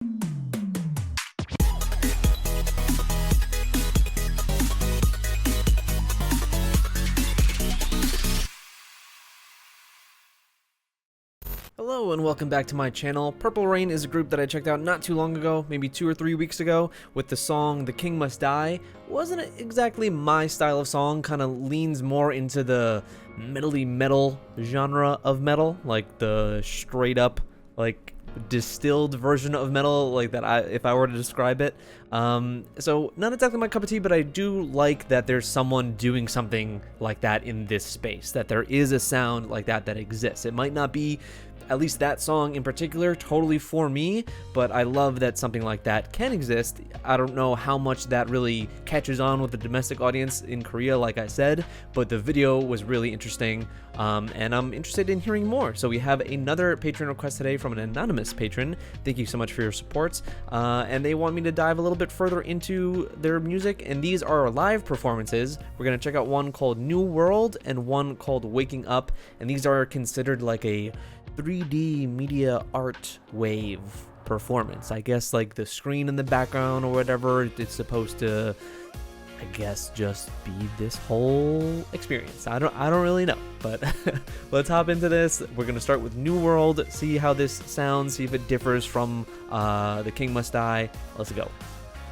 Hello and welcome back to my channel. Purple is a group that I checked out not too long ago, maybe 2 or 3 weeks ago, with the song The King Must Die. Wasn't exactly my style of song, kind of leans more into the metally metal genre of metal, like the straight up, like distilled version of metal, like that if I were to describe it. So not exactly my cup of tea, but I do like that there's someone doing something like that in this space, that there is a sound like that that exists. It might not be, at least that song in particular, totally for me, but I love that something like that can exist. I don't know how much that really catches on with the domestic audience in Korea, like I said, but the video was really interesting, and I'm interested in hearing more. So we have another patron request today from an anonymous patron. Thank you so much for your support, and they want me to dive a little bit further into their music, and these are live performances. We're going to check out one called New World and one called Waking Up, and these are considered like a 3D media art wave performance. I guess like the screen in the background or whatever, it's supposed to, I guess, just be this whole experience. I don't really know, but let's hop into this. We're gonna start with New World, see how this sounds, see if it differs from The King Must Die. Let's go.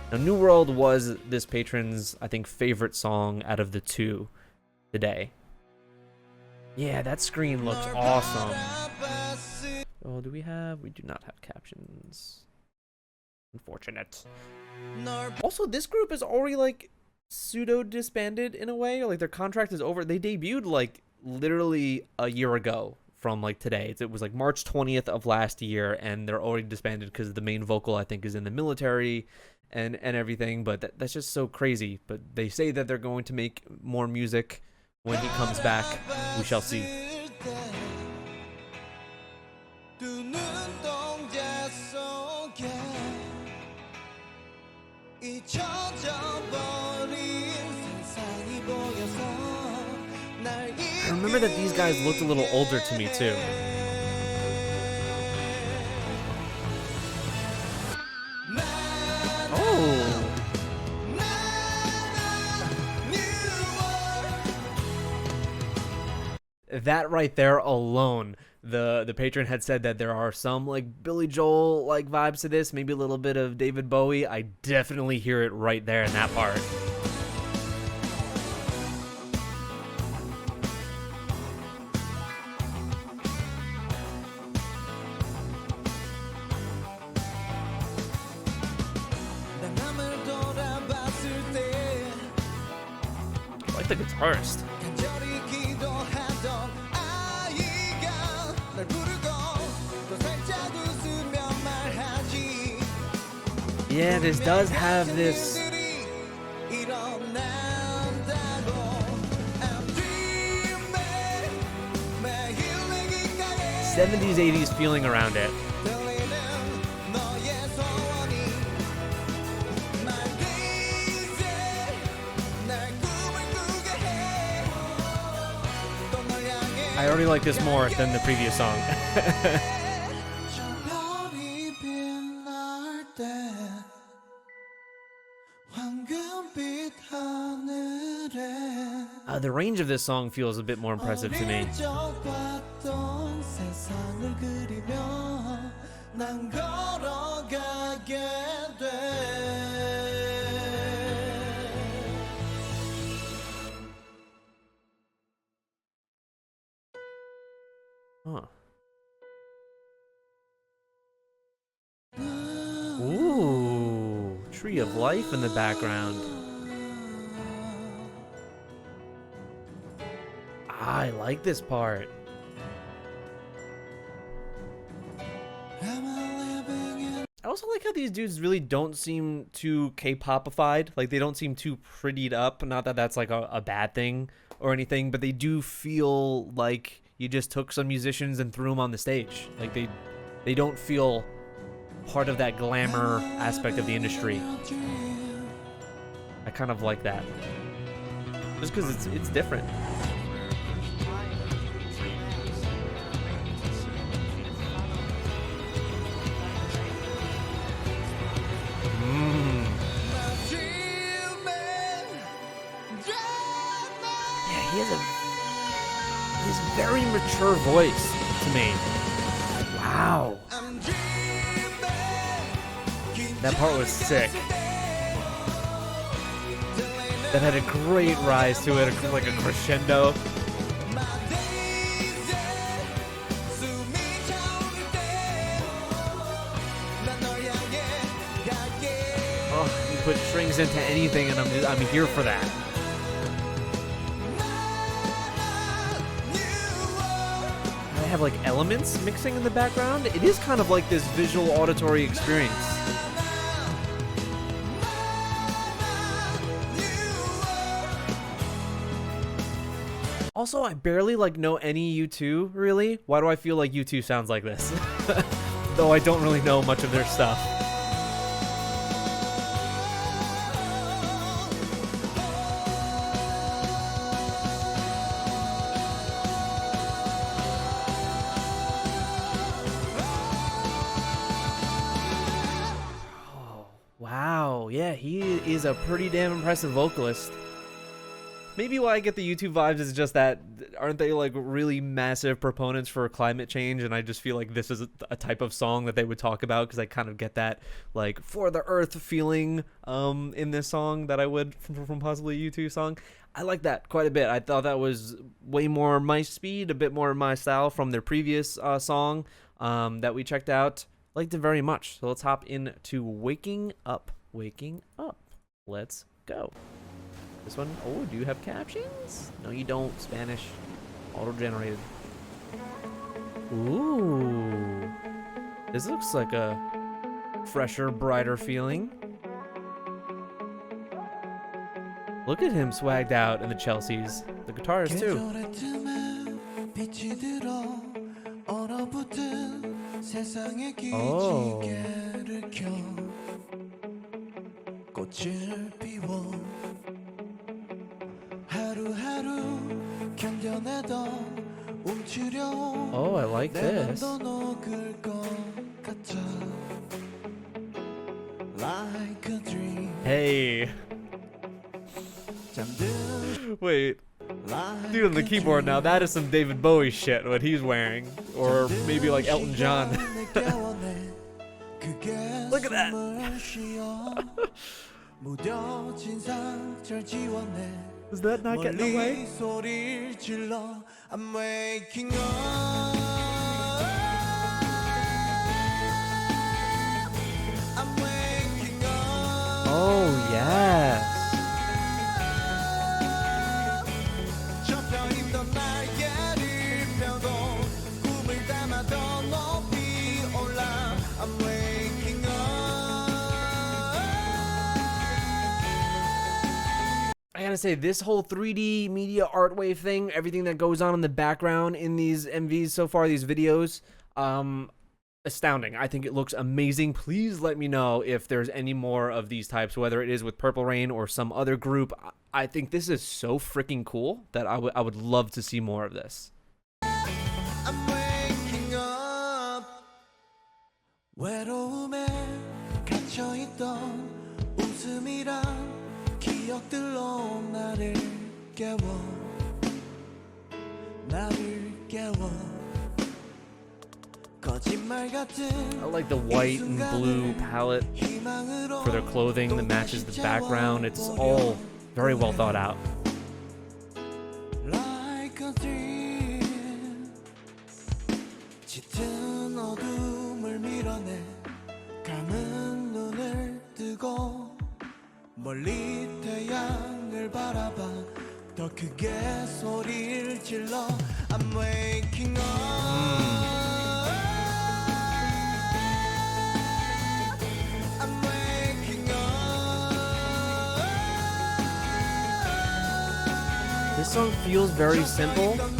Now, New World was this patron's, I think, favorite song out of the two today. Yeah, that screen looks awesome. Oh, do we have? We do not have captions. Unfortunate. Also, this group is already like pseudo disbanded in a way. Like their contract is over. They debuted like literally a year ago from like today. It was like March 20th of last year, and they're already disbanded because the main vocal, I think, is in the military and everything. But that's just so crazy. But they say that they're going to make more music when he comes back. We shall see. I remember that these guys looked a little older to me too. Oh. That right there alone, the patron had said that there are some like Billy Joel like vibes to this, maybe a little bit of David Bowie. I definitely hear it right there in that part. I like the guitarist. Yeah, this does have this 70s, 80s feeling around it. I already like this more than the previous song. The range of this song feels a bit more impressive to me. Huh. Ooh, Tree of Life in the background. I like this part. I also like how these dudes really don't seem too K-popified. Like, they don't seem too prettied up. Not that that's like a bad thing or anything, but they do feel like you just took some musicians and threw them on the stage. Like, they don't feel part of that glamour aspect of the industry. I kind of like that. Just because it's different. very mature voice to me. Wow. That part was sick. That had a great rise to it, like a crescendo. Oh, you put strings into anything, and I'm here for that. I have like elements mixing in the background. It is kind of like this visual auditory experience. Also, I barely like know any U2 really. Why do I feel like U2 sounds like this? Though I don't really know much of their stuff. Oh, wow. Yeah, he is a pretty damn impressive vocalist. Maybe why I get the YouTube vibes is just that, aren't they like really massive proponents for climate change? And I just feel like this is a type of song that they would talk about, because I kind of get that like for the earth feeling in this song that I would from possibly a YouTube song. I like that quite a bit. I thought that was way more my speed, a bit more my style from their previous song that we checked out. Liked it very much. So let's hop into Waking Up. Waking Up. Let's go. This one, oh, do you have captions? No, you don't. Spanish. Auto-generated. Ooh. This looks like a fresher, brighter feeling. Look at him swagged out in the Chelseas. The guitarist, too. Oh. Oh, I like this. Hey. Wait. Dude on the keyboard now, that is some David Bowie shit, what he's wearing. Or maybe like Elton John. Look at that. Does that not get in the way? Oh, yes. I gotta say, this whole 3D media art wave thing, everything that goes on in the background in these MVs so far, these videos, astounding. I think it looks amazing. Please let me know if there's any more of these types, whether it is with Purple Rain or some other group. I think this is so freaking cool that I would love to see more of this. I'm waking up. 외로움에 갇혀있던 웃음이란 기억들로 나를 깨워 I like the white and blue palette for their clothing that matches the background. It's all very well thought out. Like a dream, 짙은 어둠을 밀어내 감은 눈을 뜨고 멀리 태양을 바라봐 더 크게 소리를 질러 I'm waking up. This song feels very simple, but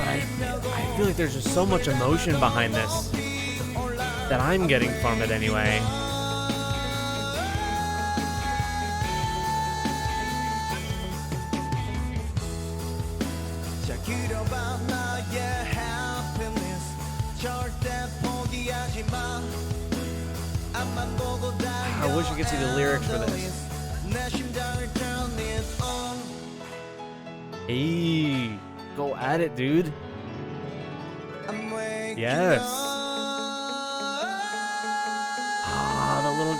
I feel like there's just so much emotion behind this that I'm getting from it anyway. I wish you could see the lyrics for this. Hey, Go at it, dude. Yes. Ah, the little.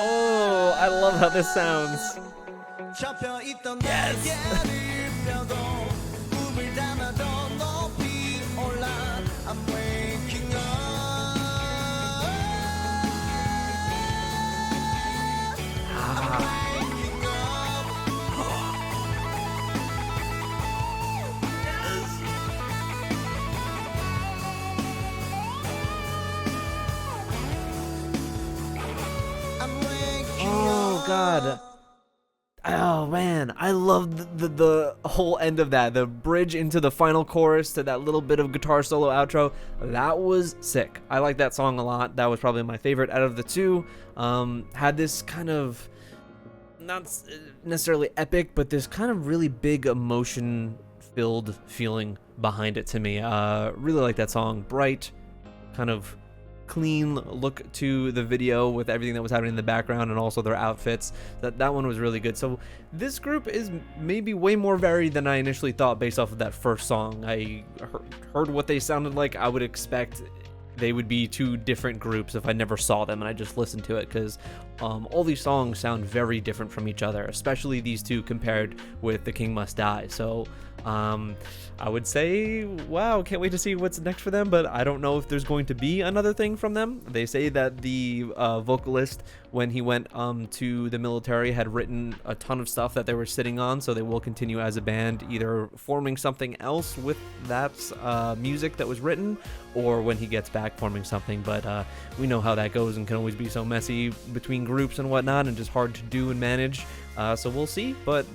Oh, I love how this sounds. Yes. Oh God. Oh man, I love the whole end of that. The bridge into the final chorus to that little bit of guitar solo outro. That was sick. I like that song a lot. That was probably my favorite out of the two. Had this kind of, not necessarily epic, but this kind of really big emotion filled feeling behind it to me. Really like that song. Bright, kind of clean look to the video with everything that was happening in the background and also their outfits. That one was really good. So this group is maybe way more varied than I initially thought based off of that first song. I heard what they sounded like. I would expect they would be two different groups if I never saw them and I just listened to it, because all these songs sound very different from each other, especially these two compared with The King Must Die. So I would say, wow, can't wait to see what's next for them, but I don't know if there's going to be another thing from them. They say that the vocalist, when he went to the military, had written a ton of stuff that they were sitting on, so they will continue as a band, either forming something else with that music that was written, or when he gets back forming something. But we know how that goes and can always be so messy between groups and whatnot, and just hard to do and manage. So we'll see, but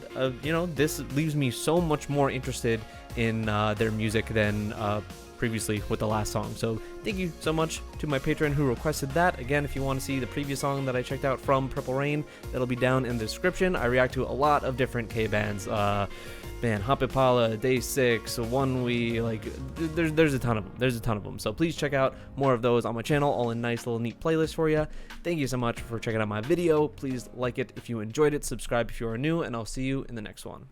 you know, this leaves me so much more interested in their music than previously with the last song. So thank you so much to my patron who requested that. Again, if you want to see the previous song that I checked out from Purple that'll be down in the description. I react to a lot of different K-bands. Man, Hapipala, Day 6, One We, like, there's a ton of them. There's a ton of them. So please check out more of those on my channel, all in nice little neat playlist for you. Thank you so much for checking out my video. Please like it if you enjoyed it, subscribe if you are new, and I'll see you in the next one.